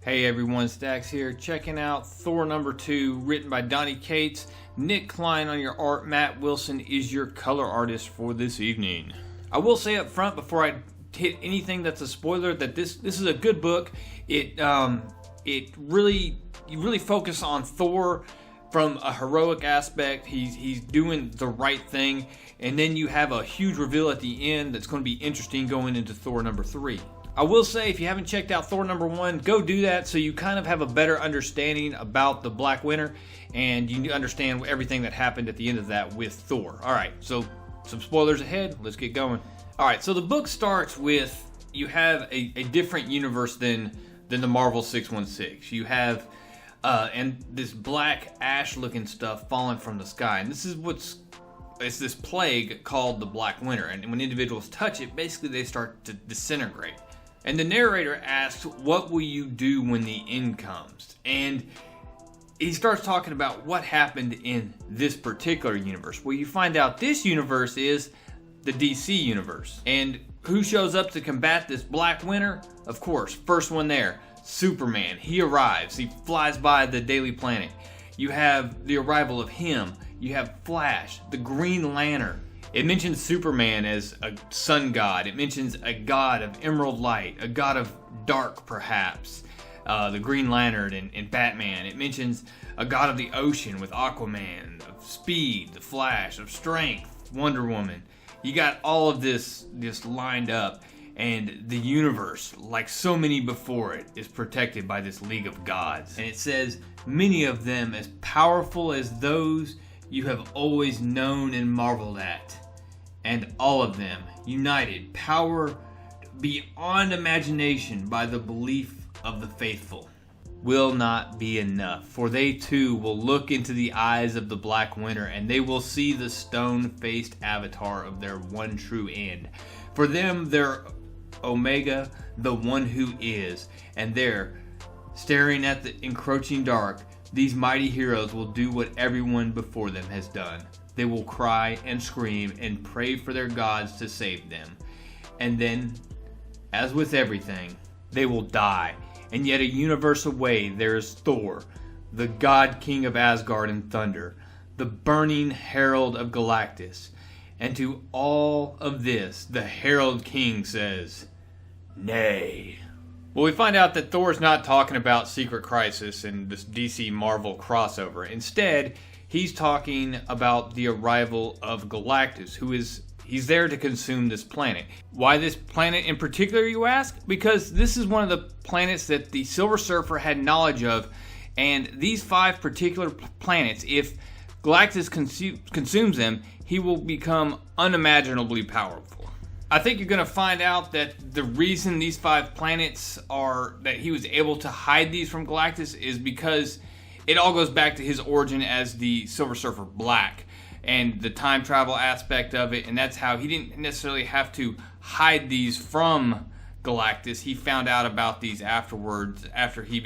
Hey everyone, Stacks here, checking out Thor number 2, written by Donny Cates. Nic Klein on your art, Matt Wilson is your color artist for this evening. I will say up front before I hit anything that's a spoiler that this is a good book. You really focus on Thor from a heroic aspect. He's doing the right thing, and then you have a huge reveal at the end that's going to be interesting going into Thor number 3. I will say, if you haven't checked out Thor number 1, go do that so you kind of have a better understanding about the Black Winter and you understand everything that happened at the end of that with Thor. Alright, so some spoilers ahead. Let's get going. Alright, so the book starts with, you have a different universe than the Marvel 616. You have and this black ash looking stuff falling from the sky, and this is it's this plague called the Black Winter, and when individuals touch it, basically they start to disintegrate. And the narrator asks, what will you do when the end comes? And he starts talking about what happened in this particular universe. Well, you find out this universe is the DC universe. And who shows up to combat this Black Winter? Of course, first one there, Superman. He arrives. He flies by the Daily Planet. You have the arrival of him. You have Flash, the Green Lantern. It mentions Superman as a sun god. It mentions a god of emerald light, a god of dark, perhaps. The Green Lantern and Batman. It mentions a god of the ocean with Aquaman, of speed, the Flash, of strength, Wonder Woman. You got all of this lined up, and the universe, like so many before it, is protected by this League of Gods. And it says, many of them as powerful as those you have always known and marveled at, and all of them united, power beyond imagination by the belief of the faithful, will not be enough, for they too will look into the eyes of the Black Winter, and they will see the stone-faced avatar of their one true end. For them, their Omega, the one who is, and there, staring at the encroaching dark, these mighty heroes will do what everyone before them has done. They will cry and scream and pray for their gods to save them. And then, as with everything, they will die. And yet a universe away there is Thor, the god king of Asgard and thunder, the burning Herald of Galactus. And to all of this, the Herald King says, nay. Well, we find out that Thor's not talking about Secret Crisis and this DC Marvel crossover. Instead, he's talking about the arrival of Galactus, he's there to consume this planet. Why this planet in particular, you ask? Because this is one of the planets that the Silver Surfer had knowledge of, and these 5 particular planets, if Galactus consumes them, he will become unimaginably powerful. I think you're going to find out that the reason these 5 planets that he was able to hide these from Galactus is because it all goes back to his origin as the Silver Surfer Black and the time travel aspect of it, and that's how he didn't necessarily have to hide these from Galactus. He found out about these afterwards, after he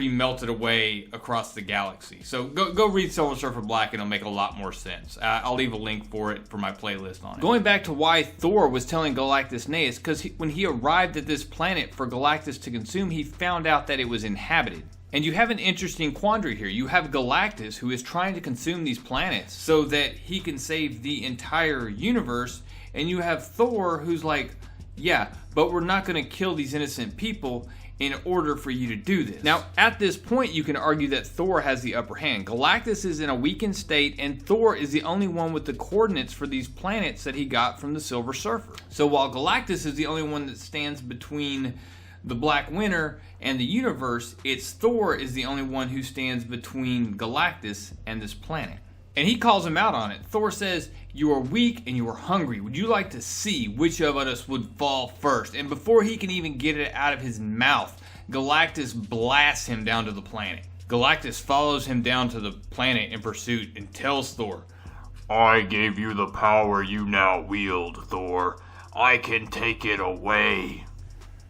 melted away across the galaxy. So go read Silver Surfer Black and it'll make a lot more sense. I'll leave a link for it for my playlist on it. Going back to why Thor was telling Galactus nay, is because when he arrived at this planet for Galactus to consume, he found out that it was inhabited. And you have an interesting quandary here. You have Galactus, who is trying to consume these planets so that he can save the entire universe, and you have Thor, who's like, yeah, but we're not going to kill these innocent people in order for you to do this. Now, at this point, you can argue that Thor has the upper hand. Galactus is in a weakened state, and Thor is the only one with the coordinates for these planets that he got from the Silver Surfer. So while Galactus is the only one that stands between the Black Winter and the universe, it's Thor is the only one who stands between Galactus and this planet. And he calls him out on it. Thor says, you are weak and you are hungry. Would you like to see which of us would fall first? And before he can even get it out of his mouth, Galactus blasts him down to the planet. Galactus follows him down to the planet in pursuit and tells Thor, I gave you the power you now wield, Thor. I can take it away.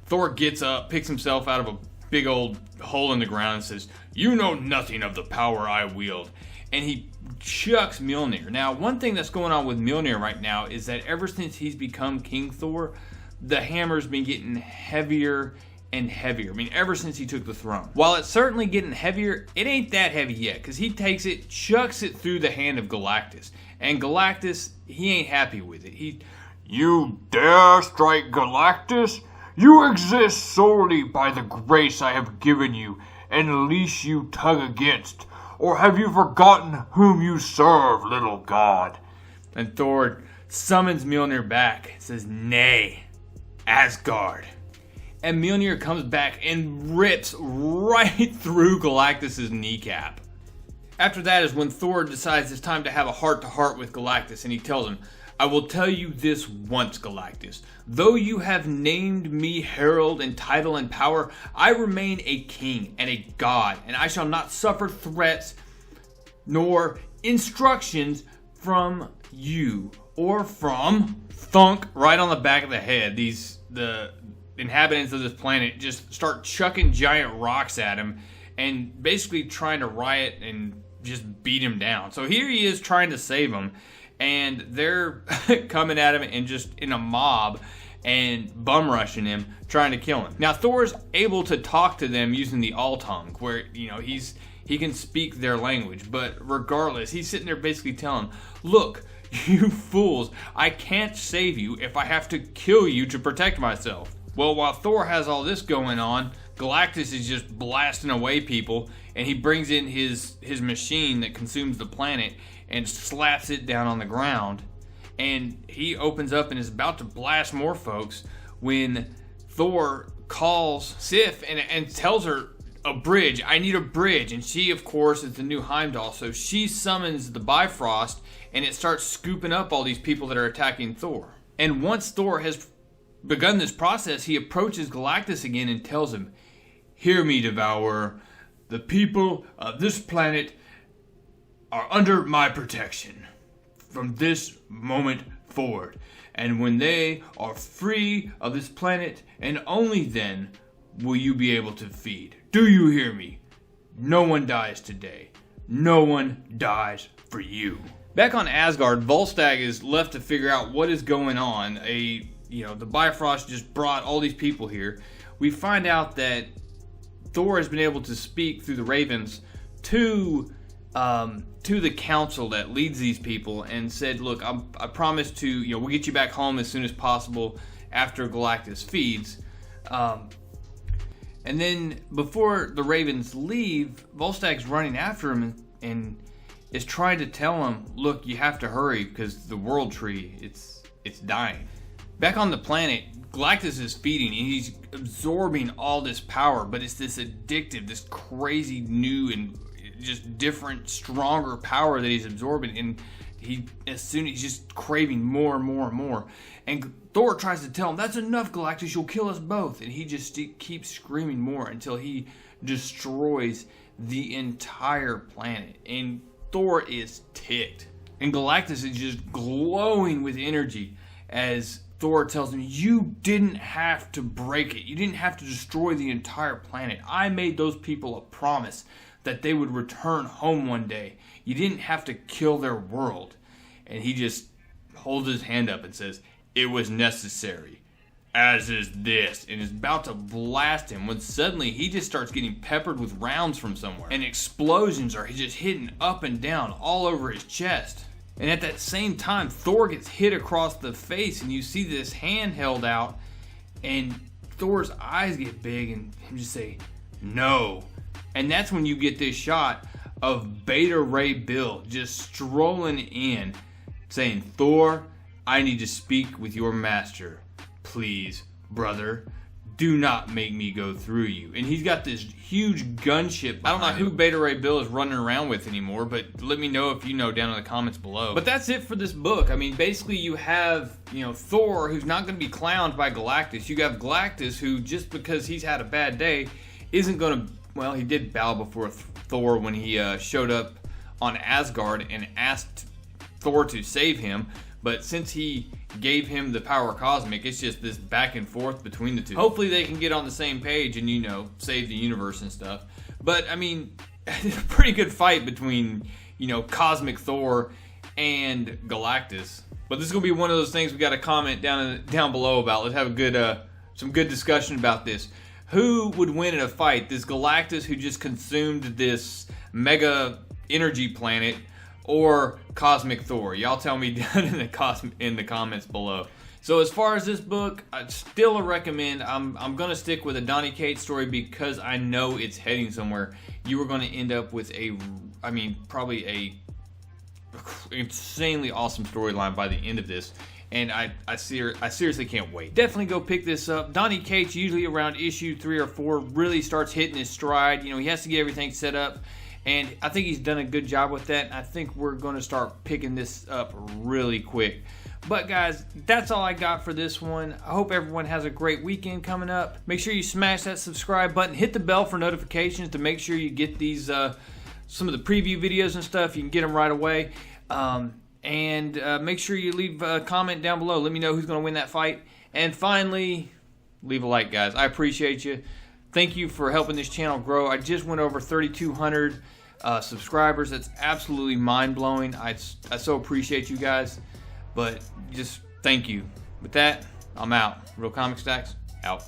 Thor gets up, picks himself out of a big old hole in the ground and says, you know nothing of the power I wield. And he chucks Mjolnir. Now, one thing that's going on with Mjolnir right now is that ever since he's become King Thor, the hammer's been getting heavier and heavier. I mean, ever since he took the throne. While it's certainly getting heavier, it ain't that heavy yet, because he takes it, chucks it through the hand of Galactus. And Galactus, he ain't happy with it. You dare strike Galactus? You exist solely by the grace I have given you and leash you tug against. Or have you forgotten whom you serve, little god? And Thor summons Mjolnir back. Says, nay, Asgard. And Mjolnir comes back and rips right through Galactus' kneecap. After that is when Thor decides it's time to have a heart-to-heart with Galactus, and he tells him, I will tell you this once, Galactus. Though you have named me herald in title and power, I remain a king and a god, and I shall not suffer threats nor instructions from you or from thunk right on the back of the head. The inhabitants of this planet just start chucking giant rocks at him and basically trying to riot and just beat him down. So here he is trying to save him, and they're coming at him and just in a mob and bum rushing him, trying to kill him. Now Thor's able to talk to them using the all tongue, where he can speak their language, but regardless, he's sitting there basically telling them, look, you fools, I can't save you if I have to kill you to protect myself. Well, while Thor has all this going on, Galactus is just blasting away people, and he brings in his machine that consumes the planet and slaps it down on the ground. And he opens up and is about to blast more folks when Thor calls Sif and tells her, a bridge, I need a bridge. And she, of course, is the new Heimdall, so she summons the Bifrost, and it starts scooping up all these people that are attacking Thor. And once Thor has begun this process, he approaches Galactus again and tells him, hear me, Devourer. The people of this planet are under my protection from this moment forward. And when they are free of this planet, and only then will you be able to feed. Do you hear me? No one dies today. No one dies for you. Back on Asgard, Volstagg is left to figure out what is going on. The Bifrost just brought all these people here. We find out that Thor has been able to speak through the ravens to the council that leads these people and said, look, I promise to, we'll get you back home as soon as possible after Galactus feeds. And then before the ravens leave, Volstagg's running after him and is trying to tell him, look, you have to hurry because the world tree, it's dying. Back on the planet, Galactus is feeding and he's absorbing all this power, but it's this addictive, this crazy new and just different, stronger power that he's absorbing, and he's just craving more and more and more. And Thor tries to tell him, that's enough, Galactus, you'll kill us both. And he just keeps screaming more until he destroys the entire planet. And Thor is ticked. And Galactus is just glowing with energy as Thor tells him, you didn't have to break it. You didn't have to destroy the entire planet. I made those people a promise that they would return home one day. You didn't have to kill their world. And he just holds his hand up and says, it was necessary, as is this, and is about to blast him when suddenly he just starts getting peppered with rounds from somewhere. And explosions are just hitting up and down all over his chest. And at that same time, Thor gets hit across the face, and you see this hand held out, and Thor's eyes get big, and him just say, no. And that's when you get this shot of Beta Ray Bill just strolling in, saying, Thor, I need to speak with your master. Please, brother, do not make me go through you. And he's got this huge gunship. I don't know who Beta Ray Bill is running around with anymore, but let me know if you know down in the comments below. But that's it for this book. I mean, basically you have, Thor, who's not going to be clowned by Galactus. You have Galactus, who just because he's had a bad day, isn't going to, well, he did bow before Thor when he showed up on Asgard and asked Thor to save him. But since he gave him the power cosmic, it's just this back and forth between the two. Hopefully they can get on the same page and, save the universe and stuff. But, I mean, it's a pretty good fight between, Cosmic Thor and Galactus. But this is going to be one of those things we got to comment down below about. Let's have a good, some good discussion about this. who would win in a fight? This Galactus who just consumed this mega energy planet, or Cosmic Thor? Y'all tell me down in the comments below. So as far as this book, I'd still recommend. I'm gonna stick with a Donny Cates story because I know it's heading somewhere. You are gonna end up with probably a insanely awesome storyline by the end of this. And I seriously can't wait. Definitely go pick this up. Donny Cates, usually around issue 3 or 4, really starts hitting his stride. You know, he has to get everything set up. And I think he's done a good job with that. I think we're going to start picking this up really quick. But guys, that's all I got for this one. I hope everyone has a great weekend coming up. Make sure you smash that subscribe button. Hit the bell for notifications to make sure you get these some of the preview videos and stuff. You can get them right away. And make sure you leave a comment down below. Let me know who's going to win that fight. And finally, leave a like, guys. I appreciate you. Thank you for helping this channel grow. I just went over 3,200 subscribers. That's absolutely mind-blowing. I so appreciate you guys. But just thank you. With that, I'm out. Real Comic Stacks, out.